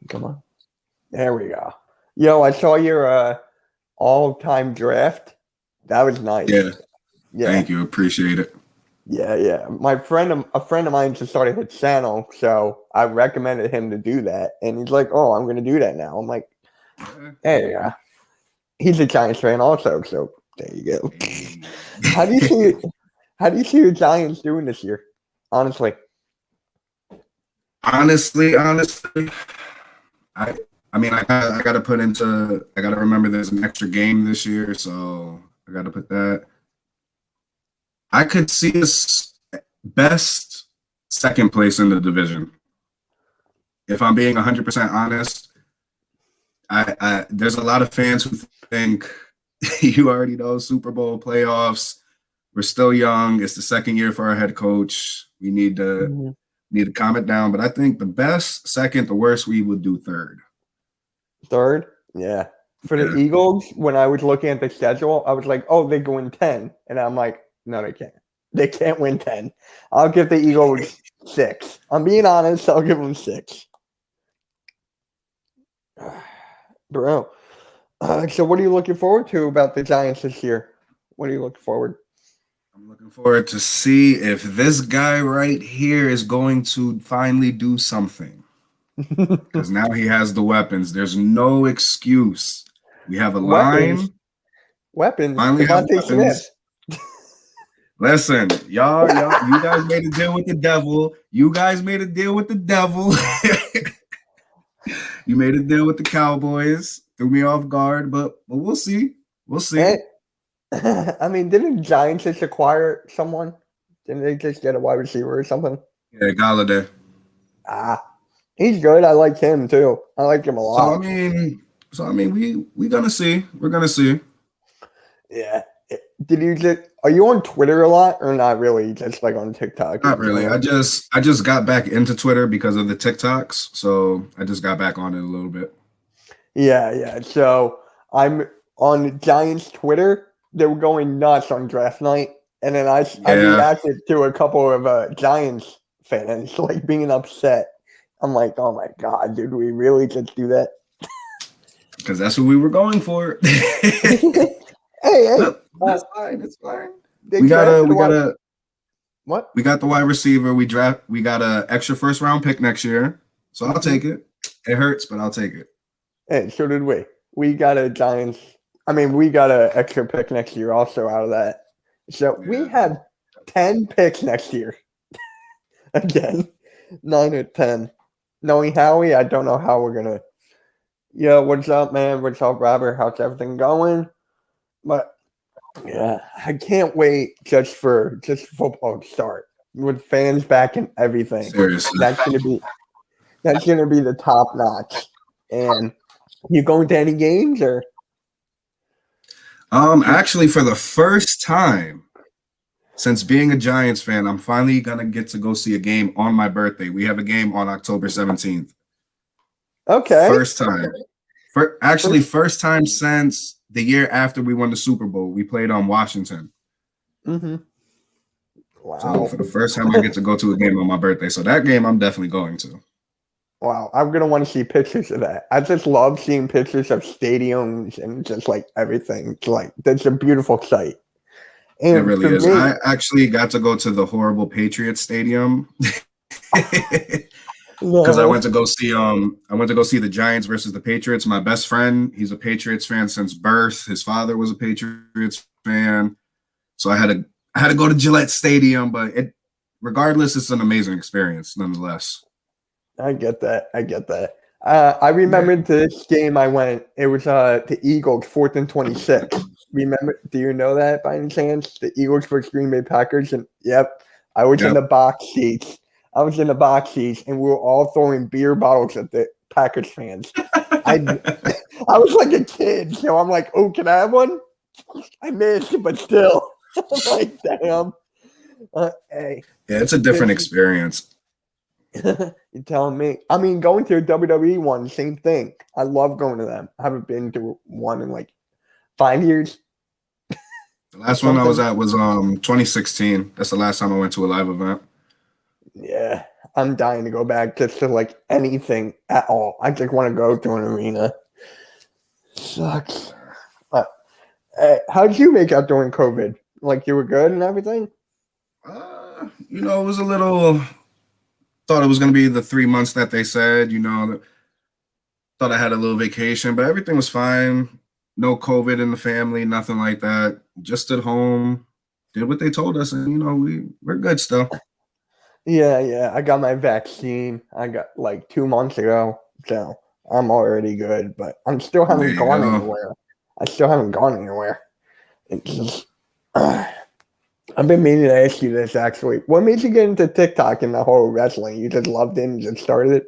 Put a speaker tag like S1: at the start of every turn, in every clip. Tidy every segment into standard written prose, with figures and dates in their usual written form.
S1: Come on. There we go. Yo, I saw your all-time draft. That was nice.
S2: Yeah,
S1: Yeah.
S2: thank you. Appreciate it.
S1: Yeah. A friend of mine just started his channel, so I recommended him to do that, and he's like, "Oh, I'm going to do that now." I'm like, "Hey, he's a Giants fan also, so there you go." How do you see it? How do you see the Giants doing this year? Honestly,
S2: Honestly, I mean, I got to put into. I got to remember there's an extra game this year, so I got to put that. I could see us best second place in the division. If I'm being 100% honest, there's a lot of fans who think you already know Super Bowl playoffs. We're still young. It's the second year for our head coach. We need to calm it down. But I think the best second, the worst we would do third.
S1: third, yeah. For the Eagles, when I was looking at the schedule, I was like, "Oh, they go in 10," and I'm like, "No, they can't. They can't win 10. I'll give the Eagles 6. I'm being honest. I'll give them 6." Bro, so what are you looking forward to about the Giants this year? What are you looking forward?
S2: I'm looking forward to see if this guy right here is going to finally do something. Because now he has the weapons. There's no excuse. We have a line.
S1: Weapons.
S2: Finally have
S1: Devontae
S2: weapons.
S1: Smith.
S2: Listen, y'all, you guys made a deal with the devil. You guys made a deal with the devil. You made a deal with the Cowboys. Threw me off guard, but we'll see. We'll see.
S1: I mean, didn't Giants just acquire someone? Didn't they just get a wide receiver or something?
S2: Yeah, Galladay.
S1: He's good. I like him too. I like him a lot.
S2: So I mean, we're gonna see. We're gonna see.
S1: Yeah. Did you just? Are you on Twitter a lot or not really? Just like on TikTok?
S2: Not really. I just got back into Twitter because of the TikToks, so I just got back on it a little bit.
S1: Yeah. So I'm on Giants Twitter. They were going nuts on draft night, and then I reacted to a couple of Giants fans like being upset. I'm like, oh my god, did we really just do that?
S2: Because that's what we were going for.
S1: Hey,
S2: that's fine. It's fine.
S1: We
S2: got the wide receiver. We got a extra first round pick next year. So I'll take it. It hurts, but I'll take it.
S1: Hey, so did we. We got a Giants. I mean, we got an extra pick next year also out of that. So we have 10 picks next year. Again, 9 or 10. Knowing Howie, I don't know how we're gonna. Yo, what's up, man? What's up, Robert? How's everything going? But yeah, I can't wait just for football to start with fans back and everything.
S2: Seriously,
S1: that's gonna be the top notch. And you going to any games or?
S2: Actually, for the first time since being a Giants fan, I'm finally gonna get to go see a game on my birthday. We have a game on October 17th.
S1: Okay.
S2: First time. First time since the year after we won the Super Bowl. We played on Washington.
S1: Mm-hmm. Wow.
S2: So for the first time, I get to go to a game on my birthday. So that game, I'm definitely going to.
S1: Wow, I'm gonna want to see pictures of that. I just love seeing pictures of stadiums and just like everything. It's like that's a beautiful sight.
S2: And it really is. I actually got to go to the horrible Patriots stadium because I went to go see the Giants versus the Patriots. My best friend, he's a Patriots fan since birth. His father was a Patriots fan, so I had to go to Gillette Stadium. But regardless, it's an amazing experience nonetheless.
S1: I get that. I remember this game I went. It was the Eagles 4th and 26. Remember? Do you know that by any chance? The Eagles versus Green Bay Packers. And yep, I was in the box seats. And we were all throwing beer bottles at the Packers fans. I was like a kid, so I'm like, oh, can I have one? I missed, but still, I'm like, damn. Hey.
S2: Yeah, it's a different experience.
S1: You're telling me. I mean, going to a WWE one, same thing. I love going to them. I haven't been to one in like 5 years.
S2: The last one I was at was 2016. That's the last time I went to a live event.
S1: Yeah, I'm dying to go back just to like anything at all. I just want to go to an arena. Sucks. How did you make out during COVID? Like you were good and everything?
S2: It was a little. Thought it was going to be the 3 months that they said. Thought I had a little vacation, but everything was fine. No COVID in the family, nothing like that. Just at home, did what they told us, and we're good still.
S1: Yeah. I got my vaccine. I got like 2 months ago, so I'm already good. But I still haven't gone anywhere. It's just, I've been meaning to ask you this actually. What made you get into TikTok and the whole wrestling? You just loved it and just started it?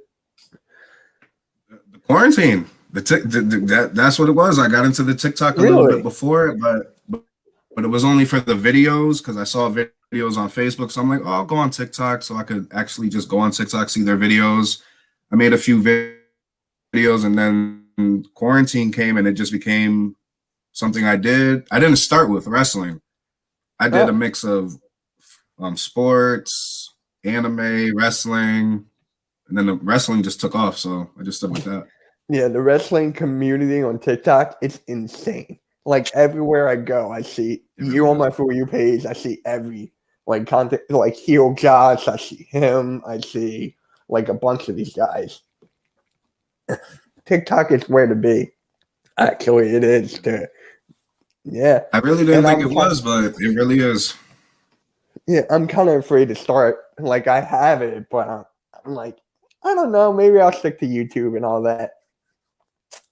S2: The quarantine. That's what it was. I got into the TikTok a little bit before, but it was only for the videos because I saw videos on Facebook. So I'm like, I'll go on TikTok so I could actually just go on TikTok, see their videos. I made a few videos, and then quarantine came and it just became something I did. I didn't start with wrestling. I did a mix of sports, anime, wrestling, and then the wrestling just took off. So I just stuck with that.
S1: Yeah, the wrestling community on TikTok, it's insane. Like everywhere I go, I see you on my For You page. I see every like content, like Heel Josh. I see him. I see like a bunch of these guys. TikTok is where to be. Actually, it is too. Yeah.
S2: I really didn't think it was, but it really is.
S1: Yeah, I'm kind of afraid to start. Like, I have it, but I'm like, I don't know. Maybe I'll stick to YouTube and all that.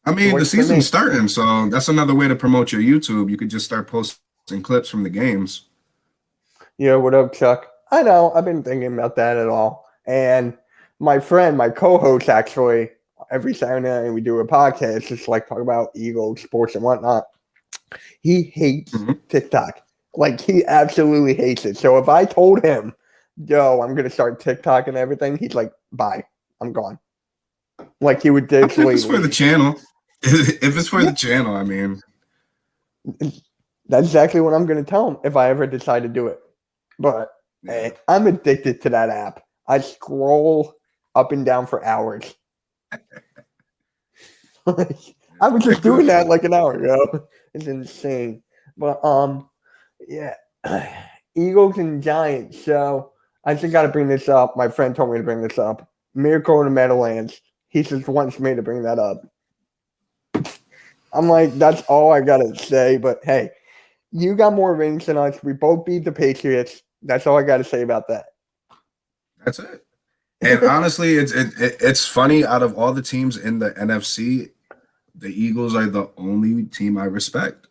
S2: I mean, the season's starting, so that's another way to promote your YouTube. You could just start posting clips from the games.
S1: Yeah, what up, Chuck? I know. I've been thinking about that at all. And my friend, my co-host, actually, every Saturday night we do a podcast, just like talk about Eagles, sports, and whatnot. He hates TikTok. Like, he absolutely hates it. So if I told him, yo, I'm going to start TikTok and everything, he's like, bye. I'm gone. Like, he would
S2: if it's for the channel. If it's for the channel, I mean.
S1: That's exactly what I'm going to tell him if I ever decide to do it. But hey, I'm addicted to that app. I scroll up and down for hours. I was just doing that like an hour ago. It's insane. But yeah, Eagles and Giants. So I just got to bring this up. My friend told me to bring this up. Miracle in the Meadowlands. He just wants me to bring that up. I'm like, that's all I got to say. But hey, you got more rings than us. We both beat the Patriots. That's all I got to say about that.
S2: That's it. And honestly, it's funny. Out of all the teams in the NFC, the Eagles are the only team I respect.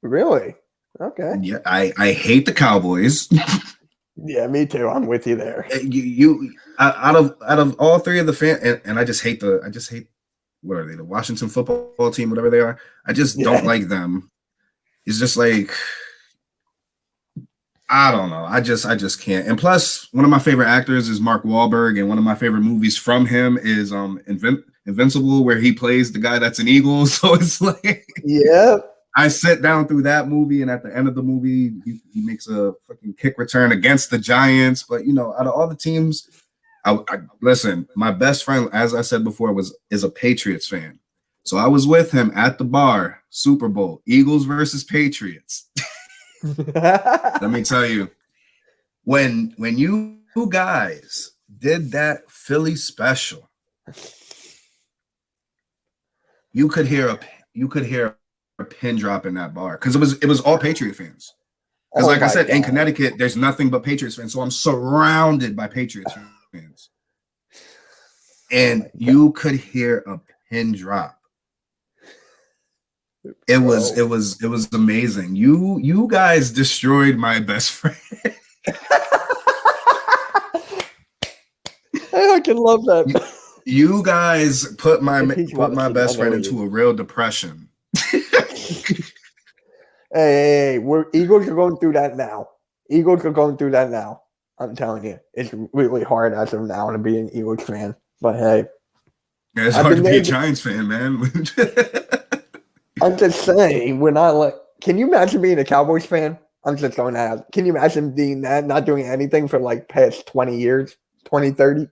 S1: Really? Okay.
S2: Yeah, I hate the Cowboys.
S1: Yeah, me too. I'm with you there.
S2: You out of all three of the fans, and I just hate what are they? The Washington football team, whatever they are. I just don't like them. It's just like, I don't know. I just can't. And plus, one of my favorite actors is Mark Wahlberg, and one of my favorite movies from him is Invincible, where he plays the guy that's an eagle. So it's like,
S1: yeah.
S2: I sit down through that movie, and at the end of the movie, he makes a fucking kick return against the Giants. But out of all the teams, I listen. My best friend, as I said before, is a Patriots fan. So I was with him at the bar, Super Bowl, Eagles versus Patriots. Let me tell you, when you guys did that Philly special, you could hear a pin drop in that bar because it was all Patriot fans. Because like I said, in Connecticut, there's nothing but Patriots fans, so I'm surrounded by Patriots fans, and you could hear a pin drop. It was amazing. You guys destroyed my best friend.
S1: I can love that.
S2: You guys put my best friend into a real depression.
S1: Hey, Eagles are going through that now. I'm telling you, it's really hard as of now to be an Eagles fan. But hey,
S2: yeah, it's hard to be a Giants fan, man.
S1: I'm just saying, we're not like. Can you imagine being a Cowboys fan? I'm just going to ask. Can you imagine being that, not doing anything for like past 20 years? 2030.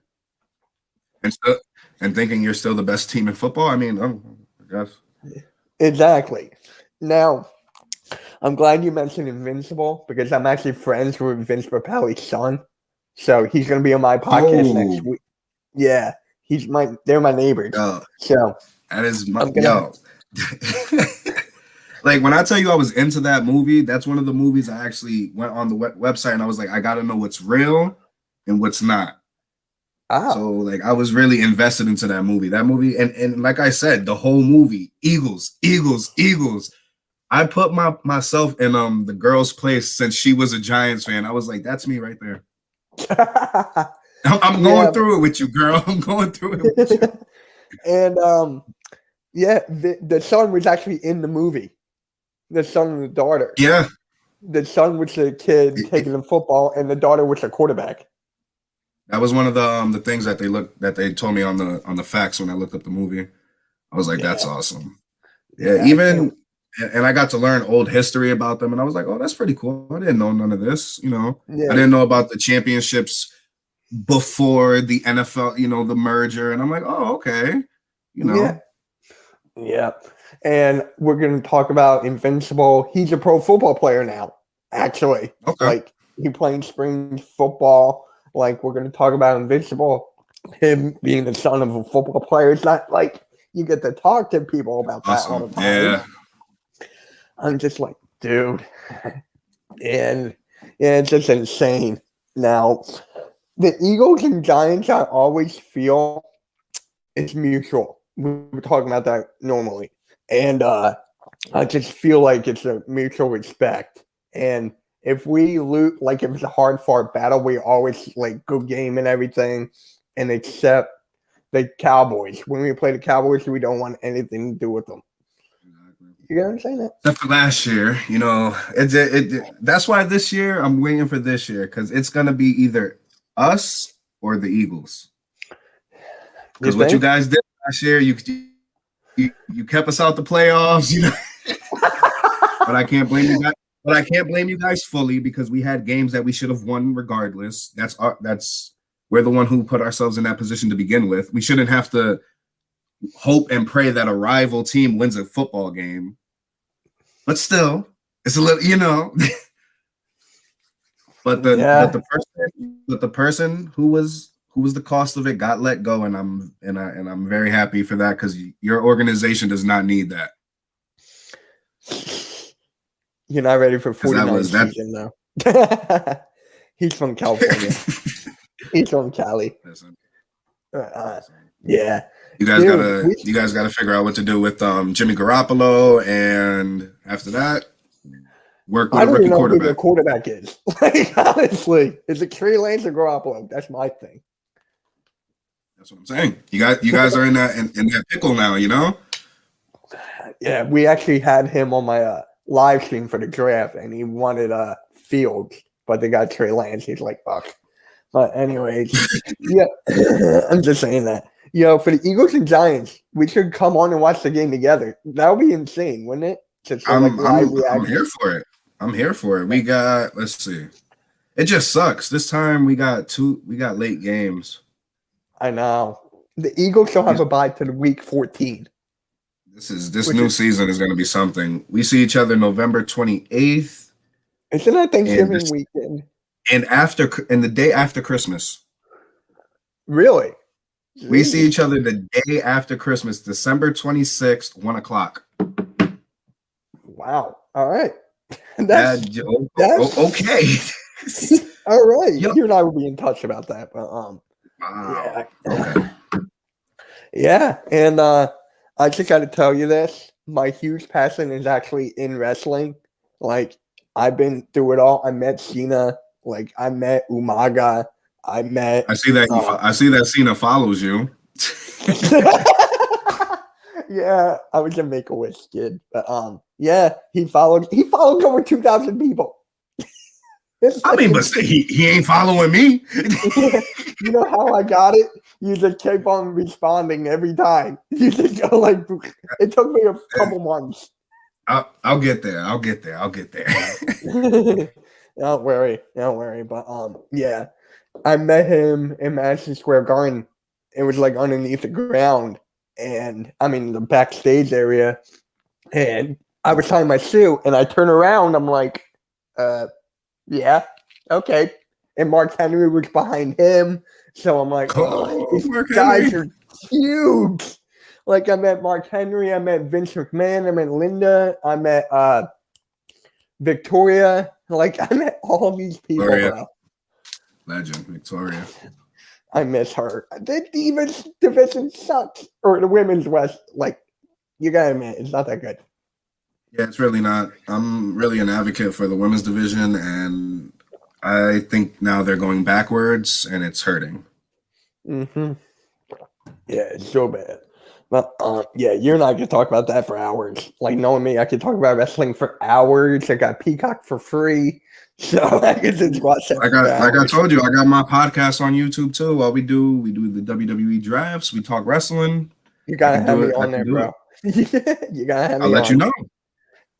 S2: And thinking you're still the best team in football. I mean, I guess.
S1: Exactly. Now, I'm glad you mentioned Invincible because I'm actually friends with Vince Papelli's son. So he's going to be on my podcast next week. Yeah, they're my neighbors.
S2: Yo,
S1: so
S2: that is my yo. Like when I tell you I was into that movie, that's one of the movies I actually went on the website and I was like, I got to know what's real and what's not. So like I was really invested into that movie. And like I said, the whole movie, Eagles. I put myself in the girl's place since she was a Giants fan. I was like, that's me right there. I'm going through it with you, girl. I'm going through it with you.
S1: And the son was actually in the movie. The son and the daughter.
S2: Yeah.
S1: The son was the kid taking the football, and the daughter was the quarterback.
S2: That was one of the things that they told me on the facts when I looked up the movie. I was like, that's awesome. Yeah, and I got to learn old history about them, and I was like, oh, that's pretty cool. I didn't know none of this, I didn't know about the championships before the NFL, the merger, and I'm like, oh, okay,
S1: Yeah. And we're going to talk about Invincible. He's a pro football player now, actually.
S2: Okay.
S1: Like, he playing spring football. Like, we're going to talk about Invincible. Him being the son of a football player. It's not like you get to talk to people about that all the time.
S2: Yeah.
S1: I'm just like, dude. And it's just insane. Now, the Eagles and Giants, I always feel it's mutual. We were talking about that normally. And I just feel like it's a mutual respect. And if we lose, like if it's a hard-fought battle, we always like good game and everything. And except the Cowboys. When we play the Cowboys, we don't want anything to do with them. You get what I'm saying?
S2: Except for last year, that's why this year I'm waiting for this year because it's gonna be either us or the Eagles. Because what you guys did last year, you kept us out the playoffs, But I can't blame you guys. But I can't blame you guys fully because we had games that we should have won regardless. We're the one who put ourselves in that position to begin with. We shouldn't have to hope and pray that a rival team wins a football game. But still, it's a little, But the person who was the cost of it got let go, and I'm very happy for that because your organization does not need that.
S1: You're not ready for 49 season though. He's from California. He's from Cali. Yeah.
S2: You guys gotta figure out what to do with Jimmy Garoppolo, and after that, work with a rookie quarterback.
S1: Who the quarterback is. Like, honestly, is it Trey Lance or Garoppolo? That's my thing.
S2: That's what I'm saying. You guys are in that pickle now,
S1: Yeah, we actually had him on my live stream for the draft, and he wanted Fields, but they got Trey Lance. He's like, fuck. But anyways, yeah, I'm just saying that. For the Eagles and Giants, we should come on and watch the game together. That would be insane, wouldn't it?
S2: I'm here for it. I'm here for it. We got, let's see. It just sucks. This time we got late games.
S1: I know. The Eagles still have a bye to the week 14.
S2: This new season is going to be something. We see each other November 28th.
S1: Isn't that Thanksgiving weekend?
S2: And the day after Christmas.
S1: Really?
S2: We see each other the day after Christmas, December 26th, 1:00.
S1: Wow. All right.
S2: That's okay.
S1: All right. You and I will be in touch about that. But
S2: wow.
S1: Okay. Yeah. And I just got to tell you this. My huge passion is actually in wrestling. Like, I've been through it all. I met Cena. Like, I met Umaga. I see
S2: that Cena follows you.
S1: Yeah, I was a Make-A-Wish kid. But yeah, he followed over 2,000 people.
S2: I mean, but he ain't following me.
S1: You know how I got it? You just keep on responding every time. You just go like, it took me a couple months.
S2: I'll get there. Don't worry. But yeah.
S1: I met him in Madison Square Garden. It was like underneath the ground, and I mean the backstage area. And I was tying my shoe, and I turn around. I'm like, yeah, okay. And Mark Henry was behind him, so I'm like,
S2: Oh,
S1: these
S2: Mark
S1: guys
S2: Henry.
S1: are huge. Like I met Mark Henry, I met Vince McMahon, I met Linda, I met Victoria. Like I met all of these people,
S2: Victoria.
S1: bro.
S2: Legend, Victoria.
S1: I miss her. The Divas division sucks, or the women's West. Like you gotta admit, it's not that good.
S2: Yeah, it's really not. I'm really an advocate for the women's division, and I think now they're going backwards, and it's hurting.
S1: Mm-hmm. Yeah, it's so bad. But yeah, you and I could talk about that for hours. Like knowing me, I could talk about wrestling for hours. I got Peacock for free, so I could just watch that.
S2: Like I told you, I got my podcast on YouTube too. While we do the WWE drafts, we talk wrestling.
S1: You gotta have me
S2: I
S1: on
S2: can
S1: there,
S2: do
S1: bro. You gotta have me.
S2: I'll let you know.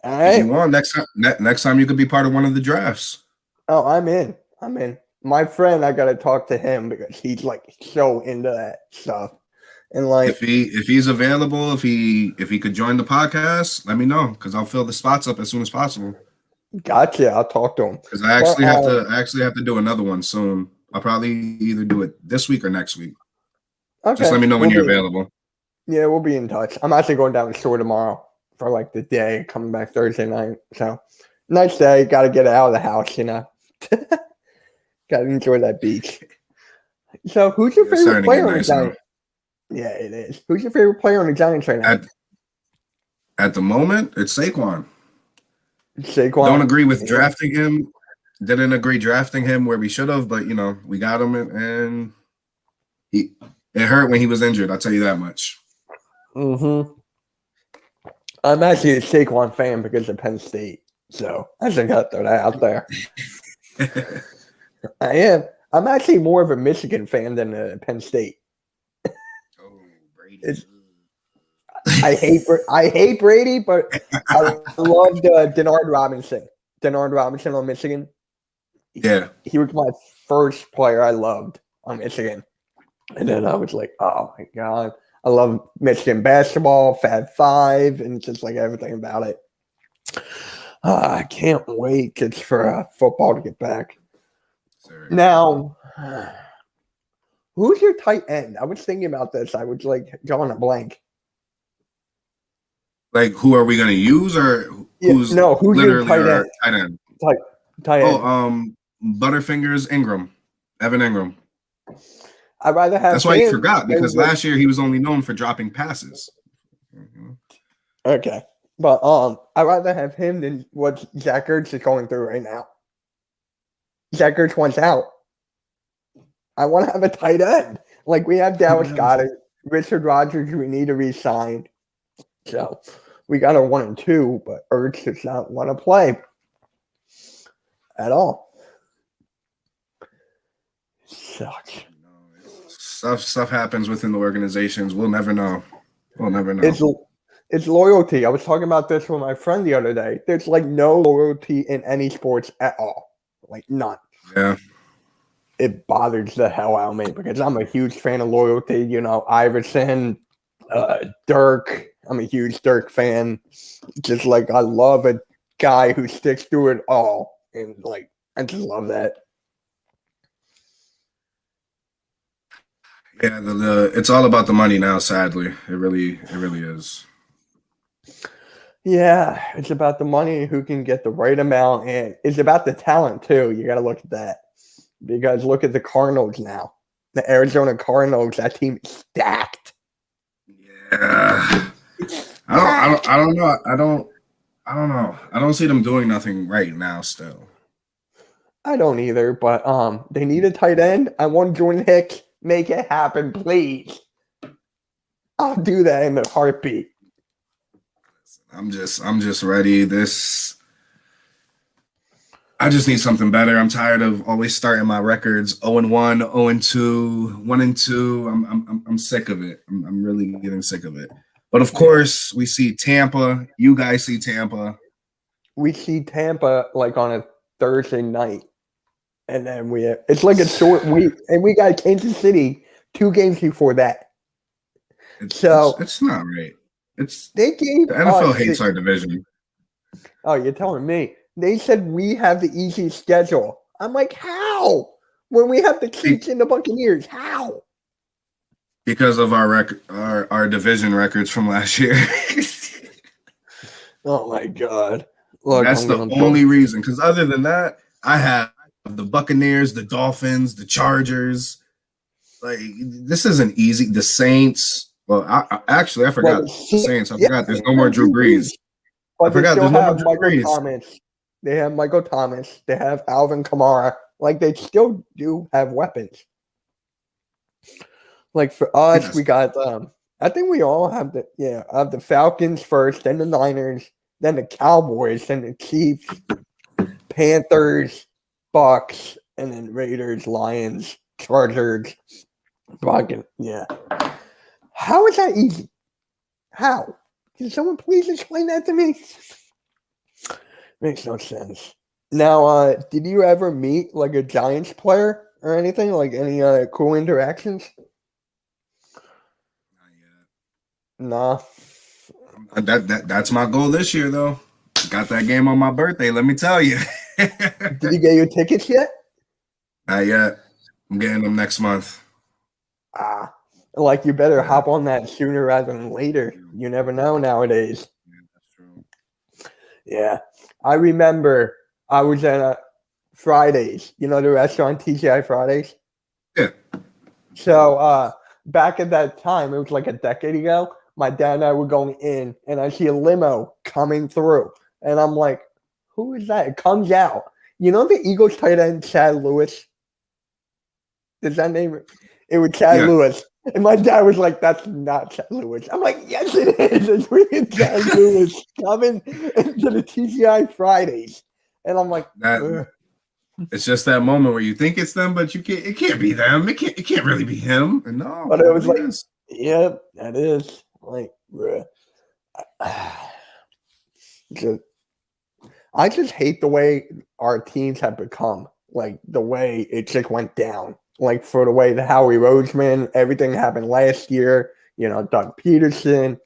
S1: All
S2: If you
S1: right.
S2: want, next time you could be part of one of the drafts.
S1: Oh, I'm in. I'm in. My friend, I gotta talk to him because he's like so into that stuff. And like,
S2: If he's available, if he could join the podcast, let me know because I'll fill the spots up as soon as possible.
S1: gotcha. I'll talk to him.
S2: Because I actually have to do another one soon. I'll probably either do it this week or next week.
S1: Okay.
S2: Just let me know when you're available.
S1: Yeah, we'll be in touch. I'm actually going down to the store tomorrow for like the day, coming back Thursday night. So nice day. Got to get out of the house, you know. Got to enjoy that beach. So who's your favorite player on the Giants? Yeah, it is. Who's your favorite player on the Giants right now?
S2: At the moment, it's Saquon.
S1: Saquon.
S2: Don't agree with drafting him. Didn't agree drafting him where we should have, but we got him, and it hurt when he was injured. I'll tell you that much.
S1: Mm-hmm. I'm actually a Saquon fan because of Penn State, so I just got to throw that out there. I am. I'm actually more of a Michigan fan than a Penn State.
S2: Oh, Brady.
S1: I hate Brady, but I loved Denard Robinson. Denard Robinson on Michigan.
S2: Yeah.
S1: He was my first player I loved on Michigan. And then I was like, oh my God. I love Michigan basketball, Fab Five, and just like everything about it. I can't wait for football to get back. Sorry. Now, who's your tight end? I was thinking about this. I was like drawing a blank.
S2: Like, who are we going to use, or who's
S1: your tight end?
S2: Tight end.
S1: Tight end.
S2: Butterfingers Ingram, Evan Ingram.
S1: I'd rather have.
S2: That's why he forgot, because last year he was only known for dropping passes.
S1: Okay, but I'd rather have him than what Zach Ertz is going through right now. Zach Ertz wants out. I want to have a tight end. Like we have Dallas Goedert, Richard Rodgers. We need to re-sign. So we got a 1 and 2, but Ertz does not want to play at all. Sucks.
S2: Stuff happens within the organizations. We'll never know.
S1: It's loyalty. I was talking about this with my friend the other day. There's like no loyalty in any sports at all. Like none.
S2: Yeah.
S1: It bothers the hell out of me because I'm a huge fan of loyalty. You know, Iverson, Dirk. I'm a huge Dirk fan. Just like I love a guy who sticks through it all. And like I just love that.
S2: Yeah, it's all about the money now, sadly. It really is.
S1: Yeah, it's about the money, who can get the right amount, and it's about the talent too. You got to look at that because look at the Cardinals now. The Arizona Cardinals, that team is stacked.
S2: Yeah, I don't know. I don't know. I don't see them doing nothing right now. Still,
S1: I don't either. But they need a tight end. I want Jordan Hicks. Make it happen, please. I'll do that in a heartbeat.
S2: I'm just ready. I just need something better. I'm tired of always starting my records 0-1, 0-2, 1-2. I'm sick of it. I'm really getting sick of it. But of course, we see Tampa. You guys see Tampa.
S1: We see Tampa like on a Thursday night. And then it's like a short week, and we got Kansas City 2 games before that.
S2: It's not right.
S1: They gave
S2: The NFL hates our division.
S1: Oh, you're telling me. They said we have the easiest schedule. I'm like, how? When we have the Chiefs and the Buccaneers, how?
S2: Because of our division records from last year.
S1: Oh my God. Look,
S2: that's the only reason. Because other than that, I have the Buccaneers, the Dolphins, the Chargers. Like, this isn't easy. The Saints. Well, I forgot the Saints. I forgot there's no more Drew Brees.
S1: But I forgot there's no more Drew Brees. Thomas. They have Michael Thomas. They have Alvin Kamara. Like, they still do have weapons. Like, for us, we got I think we all have the Falcons first, then the Niners, then the Cowboys, then the Chiefs, Panthers, Bucks, and then Raiders, Lions, Chargers, Buccaneers. Yeah. How is that easy? How? Can someone please explain that to me? Makes no sense. Now, did you ever meet like a Giants player or anything? Like any cool interactions? Nah.
S2: That's my goal this year, though. Got that game on my birthday, let me tell you.
S1: Did you get your tickets yet?
S2: Not yet. I'm getting them next month.
S1: Like, you better hop on that sooner rather than later. You never know nowadays.
S2: Yeah, that's true.
S1: Yeah. I remember I was at Fridays. You know the restaurant TGI Fridays?
S2: Yeah.
S1: So back at that time, it was like a decade ago, my dad and I were going in, and I see a limo coming through. And I'm like, who is that? It comes out. You know the Eagles tight end, Chad Lewis? Does that name it? It was Chad Lewis. And my dad was like, that's not Chad Lewis. I'm like, yes, it is. It's freaking Chad Lewis coming into the TGI Fridays. And I'm like,
S2: it's just that moment where you think it's them, but it can't be them. It can't really be him. And no,
S1: but it was like, yeah, that is. Like, I just hate the way our teams have become. Like, the way it just went down. Like, for the way the Howie Roseman, everything happened last year. You know, Doug Peterson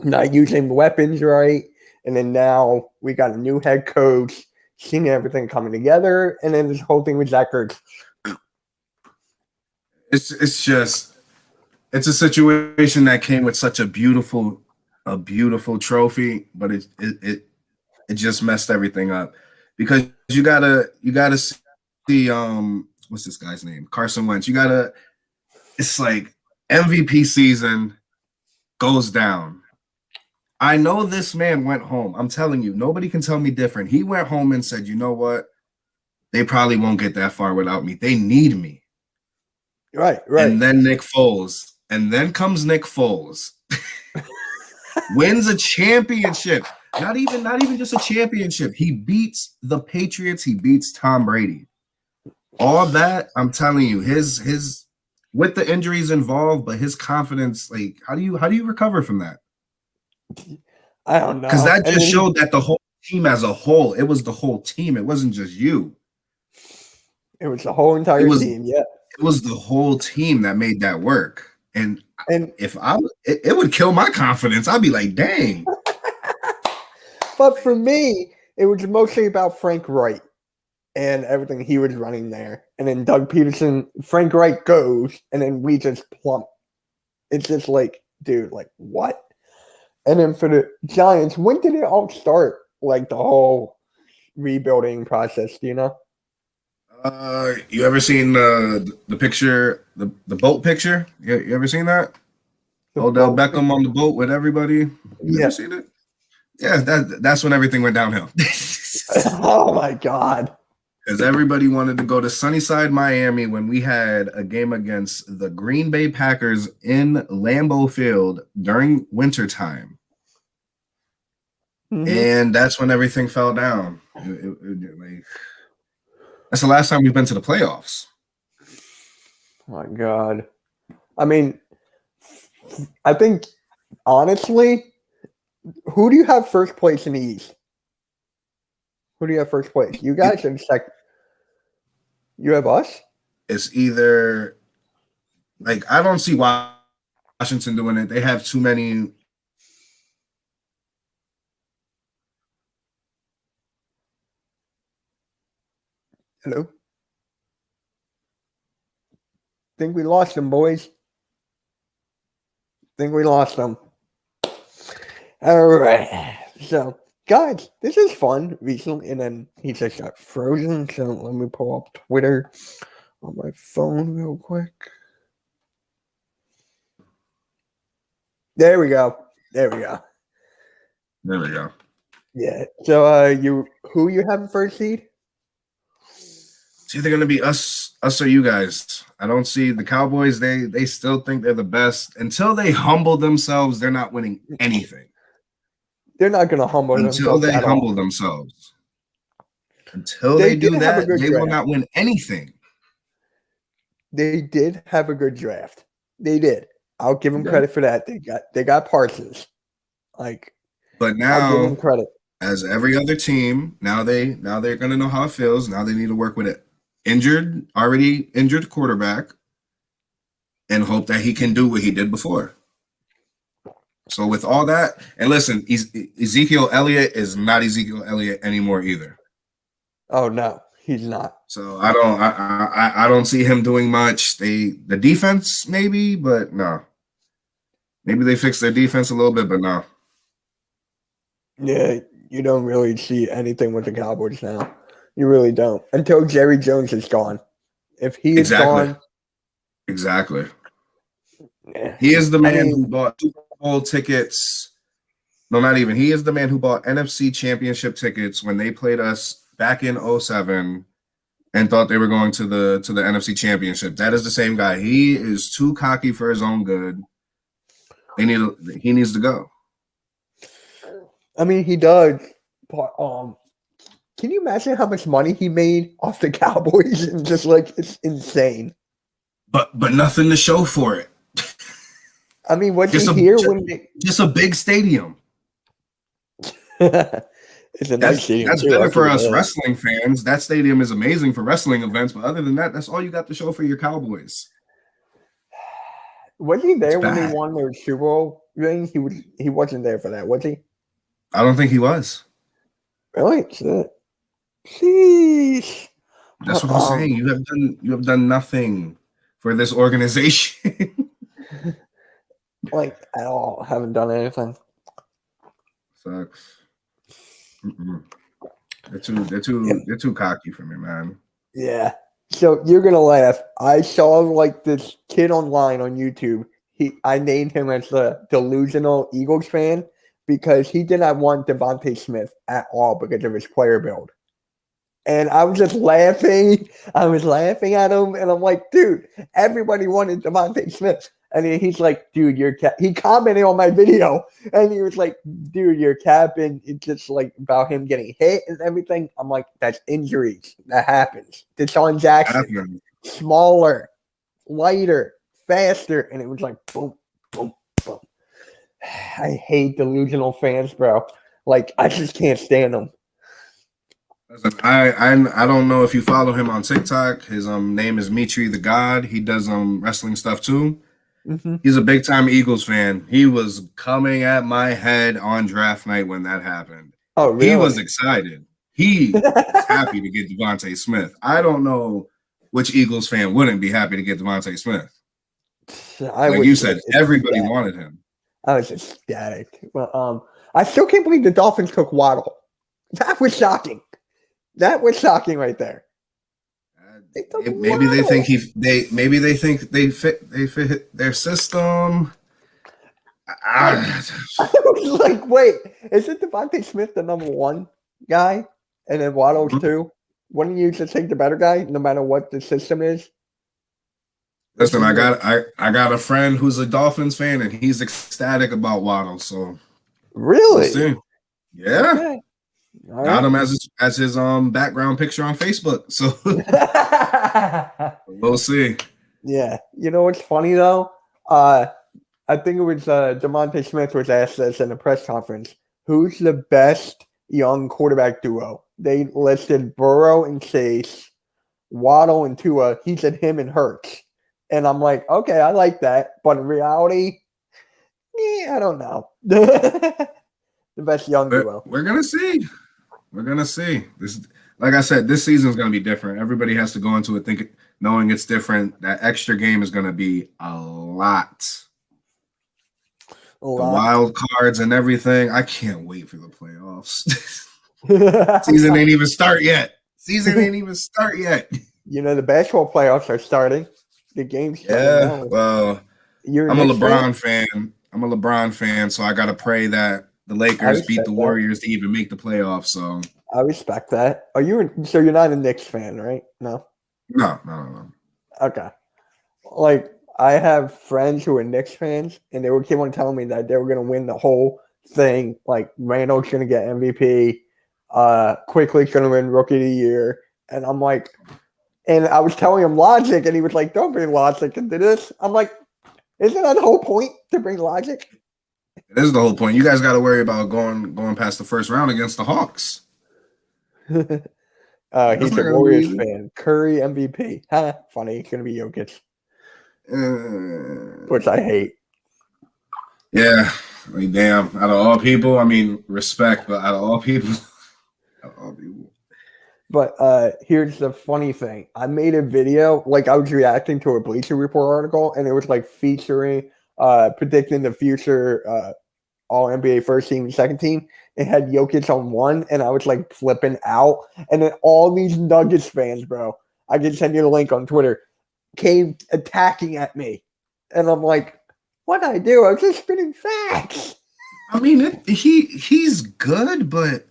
S1: not using weapons right. And then now we got a new head coach, seeing everything coming together. And then this whole thing with Zach Ertz.
S2: It's a situation that came with such a beautiful trophy, but it just messed everything up. Because you gotta see what's this guy's name? Carson Wentz. It's like MVP season goes down. I know this man went home. I'm telling you, nobody can tell me different. He went home and said, you know what? They probably won't get that far without me. They need me.
S1: Right.
S2: And then Nick Foles. And then comes Nick Foles. Wins a championship. Not even just a championship. He beats the Patriots. He beats Tom Brady. All that, I'm telling you, his with the injuries involved, but his confidence, like, how do you recover from that?
S1: I don't know.
S2: Because that just showed that the whole team as a whole, it was the whole team. It wasn't just you.
S1: It was the whole entire team, yeah.
S2: It was the whole team that made that work. And if it would kill my confidence. I'd be like, dang.
S1: But for me, it was mostly about Frank Wright and everything he was running there. And then Doug Peterson, Frank Wright goes, and then we just plump. It's just like, dude, like, what? And then for the Giants, when did it all start? Like, the whole rebuilding process, do you know?
S2: You ever seen the picture, the boat picture? You ever seen that? Odell Beckham on the boat with everybody? You ever seen it? Yeah, that's when everything went downhill.
S1: Oh my God.
S2: Because everybody wanted to go to Sunnyside, Miami when we had a game against the Green Bay Packers in Lambeau Field during wintertime. Mm-hmm. And that's when everything fell down. That's the last time we've been to the playoffs.
S1: Oh my God. I mean, I think, honestly, who do you have first place in the East? Who do you have first place? You guys are second. You have us?
S2: It's either like I don't see Washington doing it. They have too many.
S1: Hello? Think we lost them, boys. Think we lost them. All right. So, guys, this is fun recently. And then he just got frozen. So, let me pull up Twitter on my phone real quick. There we go. There we go.
S2: There we go.
S1: Yeah. So, who you having first seed?
S2: It's either gonna be us or you guys. I don't see the Cowboys. They still think they're the best. Until they humble themselves, they're not winning anything.
S1: They're not going to humble
S2: until
S1: themselves
S2: they
S1: at
S2: humble
S1: all.
S2: themselves. Until they do that, they will not win anything.
S1: They did have a good draft. They did. I'll give them credit for that. They got Parsons.
S2: But now,
S1: I'll give them credit.
S2: As every other team, now they're gonna know how it feels. Now they need to work with it. Already injured quarterback, and hope that he can do what he did before. So with all that, and listen, Ezekiel Elliott is not Ezekiel Elliott anymore either.
S1: Oh no, he's not.
S2: So I don't see him doing much. The defense maybe, but no. Maybe they fix their defense a little bit, but no.
S1: Yeah, you don't really see anything with the Cowboys now. You really don't until Jerry Jones is gone. If he is gone,
S2: exactly.
S1: Yeah.
S2: He is the man who bought Super Bowl tickets. No, not even. He is the man who bought NFC Championship tickets when they played us back in 2007 and thought they were going to the NFC Championship. That is the same guy. He is too cocky for his own good. He needs to go.
S1: I mean, he does. But can you imagine how much money he made off the Cowboys? And just it's insane.
S2: But nothing to show for it.
S1: I mean, what's he here when
S2: just a big stadium?
S1: It's a nice stadium.
S2: That's better for us wrestling fans. That stadium is amazing for wrestling events, but other than that, that's all you got to show for your Cowboys.
S1: Was he there when they won their Super Bowl ring? He wasn't there for that, was he?
S2: I don't think he was.
S1: Really? Sheesh.
S2: That's what I'm saying. You have done nothing for this organization.
S1: At all. Haven't done anything.
S2: Sucks. They're too cocky for me, man.
S1: Yeah. So you're gonna laugh. I saw this kid online on YouTube. I named him as the delusional Eagles fan because he did not want Devontae Smith at all because of his player build. And I was just laughing. I was laughing at him, and I'm like, dude, everybody wanted Devontae Smith. And he's like, dude, he commented on my video, and he was like, dude, you're capping. It's just about him getting hit and everything. I'm like, that's injuries. That happens. Deshaun Jackson, smaller, lighter, faster. And it was like, boom, boom, boom. I hate delusional fans, bro. I just can't stand them.
S2: I don't know if you follow him on TikTok. His name is Mitri the God. He does wrestling stuff too.
S1: Mm-hmm.
S2: He's a big time Eagles fan. He was coming at my head on draft night when that happened.
S1: Oh, really?
S2: He was excited. He was happy to get Devontae Smith. I don't know which Eagles fan wouldn't be happy to get Devontae Smith. Like you said, everybody wanted him.
S1: I was ecstatic. Well, I still can't believe the Dolphins took Waddle. That was shocking. That was shocking right there.
S2: Maybe they think they fit their system.
S1: I was like, wait, isn't Devontae Smith the number one guy? And then Waddle's two? Wouldn't you just take the better guy no matter what the system is?
S2: Listen, I got a friend who's a Dolphins fan and he's ecstatic about Waddle. So
S1: really?
S2: We'll see. Yeah.
S1: Okay. All
S2: got
S1: right.
S2: him as his background picture on Facebook. So we'll see.
S1: Yeah. You know what's funny though? I think it was DeMonte Smith was asked this in a press conference. Who's the best young quarterback duo? They listed Burrow and Chase, Waddle and Tua. He said him and Hurts. And I'm like, okay, I like that. But in reality, I don't know. The best young duo.
S2: We're going to see. We're going to see. This, like I said, this season is going to be different. Everybody has to go into it knowing it's different. That extra game is going to be a lot. The wild cards and everything. I can't wait for the playoffs. Season ain't even start yet.
S1: You know, the basketball playoffs are starting. The game's starting now.
S2: Well, I'm a LeBron fan. I'm a LeBron fan, so I got to pray that the Lakers beat the Warriors to even make the playoffs. So
S1: I respect that. So you're not a Knicks fan, right? No.
S2: No.
S1: Okay. Like, I have friends who are Knicks fans, and they would keep on telling me that they were going to win the whole thing. Like, Randall's going to get MVP. Quickly's going to win Rookie of the Year. And I'm like, and I was telling him logic, and he was like, don't bring logic into this. I'm like, isn't that the whole point, to bring logic?
S2: It is the whole point. You guys got to worry about going past the first round against the Hawks.
S1: He's a Warriors fan. Curry MVP. Huh? Funny. It's going to be Jokic. Which I hate.
S2: Yeah. I mean, damn. Out of all people, I mean, respect, but out of all people.
S1: But here's the funny thing. I made a video, like I was reacting to a Bleacher Report article, and it was like featuring predicting the future all NBA first team and second team. It had Jokic on one, and I was like flipping out. And then all these Nuggets fans, bro, I can send you the link on Twitter, came attacking at me. And I'm like, what'd I do? I was just spitting facts.
S2: I mean, he's good, but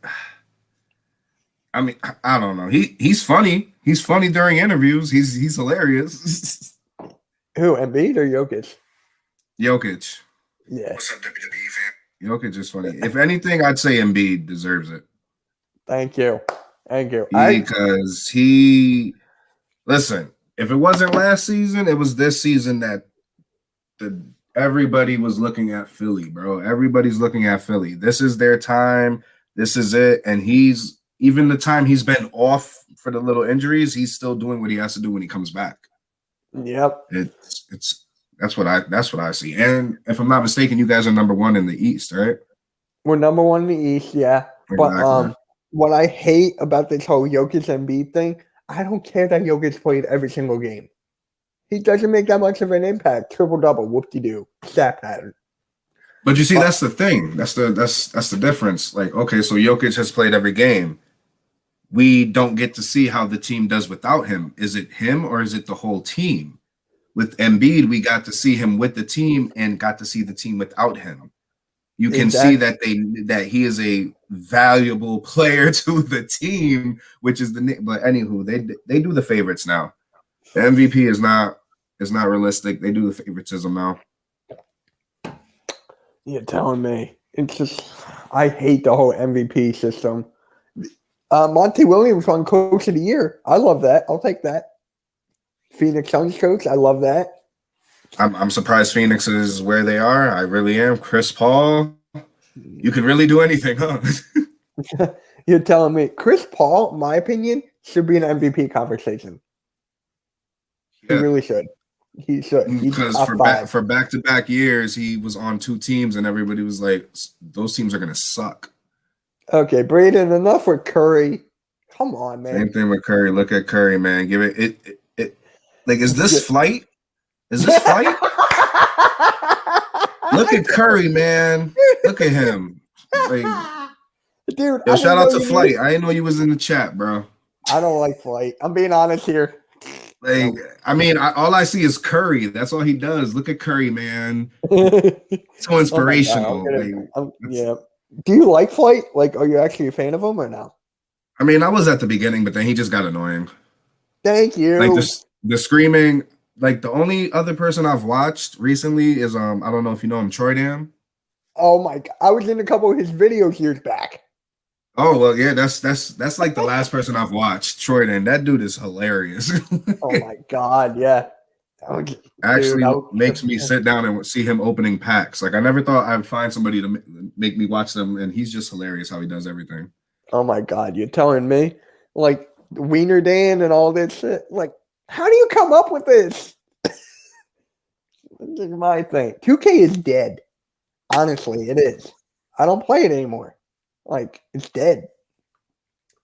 S2: I mean, I don't know. He's funny. He's funny during interviews. He's hilarious.
S1: Who, Embiid or Jokic?
S2: Jokic.
S1: Yeah.
S2: What's up, WWE fan? Jokic is funny. If anything, I'd say Embiid deserves it.
S1: Thank you.
S2: Because listen, if it wasn't last season, it was this season that everybody was looking at Philly, bro. Everybody's looking at Philly. This is their time. This is it. And even the time he's been off for the little injuries, he's still doing what he has to do when he comes back.
S1: Yep.
S2: That's what I see. And if I'm not mistaken, you guys are number one in the East, right?
S1: We're number one in the East, yeah. Exactly. But what I hate about this whole Jokic Embiid thing, I don't care that Jokic played every single game. He doesn't make that much of an impact. Triple-double, whoop-de-doo, stat pattern.
S2: But you see, that's the thing. That's the difference. Like, okay, so Jokic has played every game. We don't get to see how the team does without him. Is it him or is it the whole team? With Embiid, we got to see him with the team and got to see the team without him. You can see that he is a valuable player to the team, which is but anywho, they do the favorites now. The MVP is not realistic. They do the favoritism now.
S1: You're telling me. It's just, I hate the whole MVP system. Monty Williams won Coach of the Year. I love that. I'll take that. Phoenix Suns coach. I love that.
S2: I'm surprised Phoenix is where they are. I really am. Chris Paul. You can really do anything, huh?
S1: You're telling me Chris Paul, in my opinion, should be an MVP conversation. He really should. He should.
S2: Because for back-to-back years, he was on two teams, and everybody was like, those teams are going to suck.
S1: Okay, Braden, enough with Curry. Come on, man.
S2: Same thing with Curry. Look at Curry, man. Give it. Like, is this flight? Is this flight? Look at Curry, man. Look at him. Like,
S1: dude,
S2: yo, shout out to Flight. I didn't know you was in the chat, bro.
S1: I don't like Flight. I'm being honest here.
S2: Like, I mean, all I see is Curry. That's all he does. Look at Curry, man. So inspirational.
S1: Yeah. Do you like Flight? Like, are you actually a fan of him or no?
S2: I mean, I was at the beginning, but then he just got annoying.
S1: Thank you.
S2: Like the screaming. Like, the only other person I've watched recently is I don't know if you know him, Troy Dam.
S1: Oh my god, I was in a couple of his videos years back.
S2: Oh well, yeah, that's like the last person I've watched, Troy Dam. That dude is hilarious.
S1: Oh my god, yeah.
S2: Actually, makes me sit down and see him opening packs. Like, I never thought I'd find somebody to make me watch them, and he's just hilarious how he does everything.
S1: Oh my god, you're telling me? Like, Wiener Dan and all that shit. Like, how do you come up with this? This is my thing. 2K is dead. Honestly, it is. I don't play it anymore. Like, it's dead.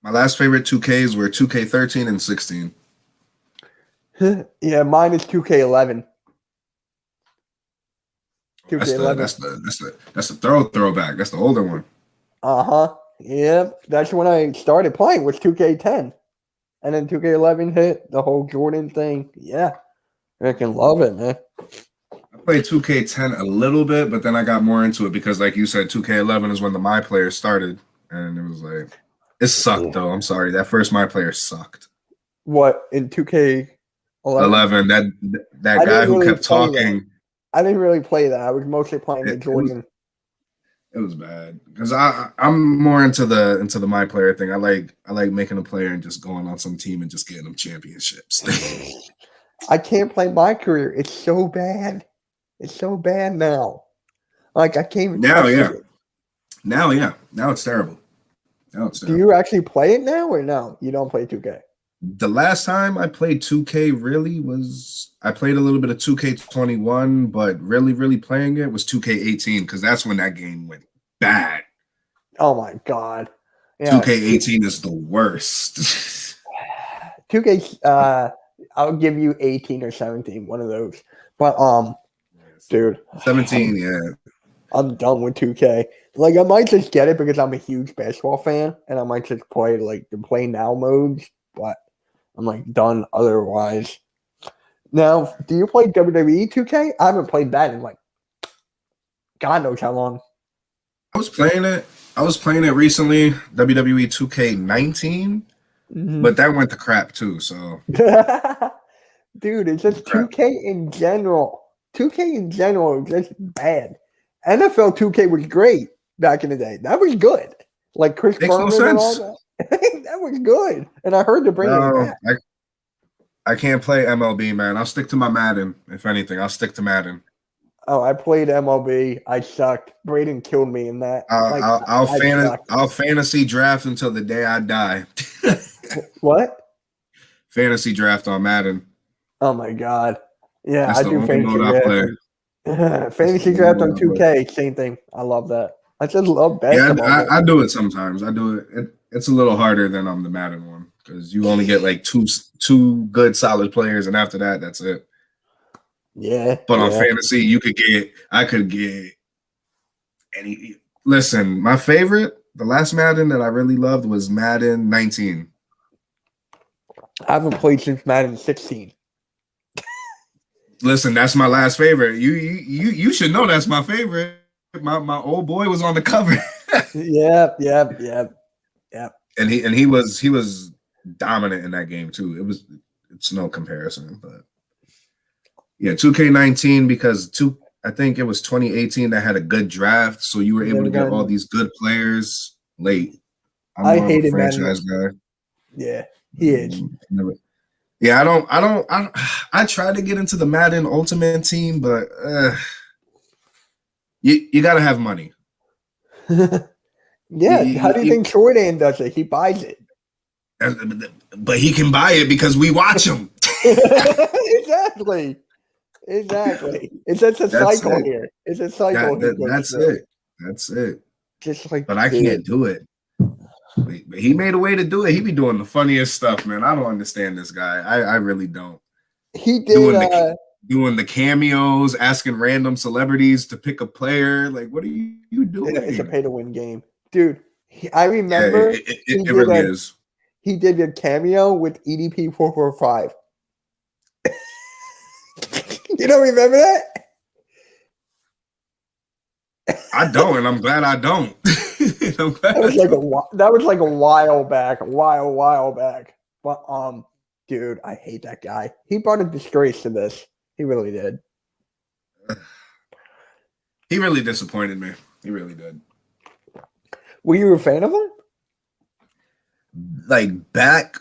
S2: My last favorite 2Ks were 2K13 and 16.
S1: Yeah, mine is 2K11. 2K11.
S2: That's the throwback. That's the older one.
S1: Yeah, that's when I started playing. Was 2K10, and then 2K11 hit the whole Jordan thing. Yeah, I can love it, man.
S2: I played 2K10 a little bit, but then I got more into it because, like you said, 2K11 is when the My Player started, and it was like it sucked though. I'm sorry, that first My Player sucked.
S1: What in 2K11?
S2: 11. That guy who kept talking.
S1: I didn't really play that. I was mostly playing the Jordan.
S2: It was bad because I'm more into the My Player thing. I like making a player and just going on some team and just getting them championships.
S1: I can't play my career. It's so bad. It's so bad now. Like I can't even.
S2: Now it's terrible.
S1: Do you actually play it now or no? You don't play 2K.
S2: The last time I played 2K really was I played a little bit of 2K21, but really playing it was 2K18 because that's when that game went bad.
S1: Oh my god. Yeah,
S2: 2K18 is the worst.
S1: 2K I'll give you 18 or 17, one of those. But dude.
S2: 17, yeah.
S1: I'm done with 2K. Like I might just get it because I'm a huge basketball fan and I might just play like the play now modes, but I'm like done otherwise. Now, do you play WWE 2K? I haven't played that in like God knows how long.
S2: I was playing it recently, WWE 2K19, but that went to crap too. So,
S1: dude, it's just 2K in general. 2K in general is just bad. NFL 2K was great back in the day. That was good. Like Chris Berman and all that. That was good. And I heard the bring it back.
S2: I can't play MLB, man. I'll stick to my Madden. If anything, I'll stick to Madden.
S1: Oh, I played MLB. I sucked. Braden killed me in that.
S2: I'll fantasy draft until the day I die.
S1: What?
S2: Fantasy draft on Madden.
S1: Oh my god. Yeah,
S2: that's
S1: I do fantasy draft. Fantasy draft on 2K, same thing. I love that. I just love basketball.
S2: Yeah, I do it sometimes. I do it. It's a little harder than on the Madden one because you only get like two good solid players, and after that, that's it.
S1: Yeah.
S2: But on fantasy, I could get any. Listen, my favorite, the last Madden that I really loved was Madden 19.
S1: I haven't played since Madden 16.
S2: Listen, that's my last favorite. You should know that's my favorite. My old boy was on the cover.
S1: Yep.
S2: And he was dominant in that game too. It's no comparison, but yeah, 2K19 because I think it was 2018 that had a good draft, so you were able to get all these good players late.
S1: I hated
S2: a franchise guy.
S1: Yeah, he is.
S2: Yeah, I tried to get into the Madden Ultimate Team, but you got to have money.
S1: Yeah, how do you think Jordan does it? He buys it.
S2: But he can buy it because we watch him.
S1: Exactly. It's just a cycle here. It's a cycle.
S2: That's it.
S1: Just like,
S2: but I can't do it. But he made a way to do it. He be doing the funniest stuff, man. I don't understand this guy. I really don't.
S1: He did
S2: doing the cameos, asking random celebrities to pick a player. Like, what are you doing?
S1: It's a pay-to-win game, dude. I remember
S2: it really is.
S1: He did a cameo with EDP 445. You don't remember that?
S2: I don't, and I'm glad I don't.
S1: That was like a while back, while back. But dude, I hate that guy. He brought a disgrace to this. He really did.
S2: He really disappointed me. He really did.
S1: Were you a fan of him?
S2: Like back.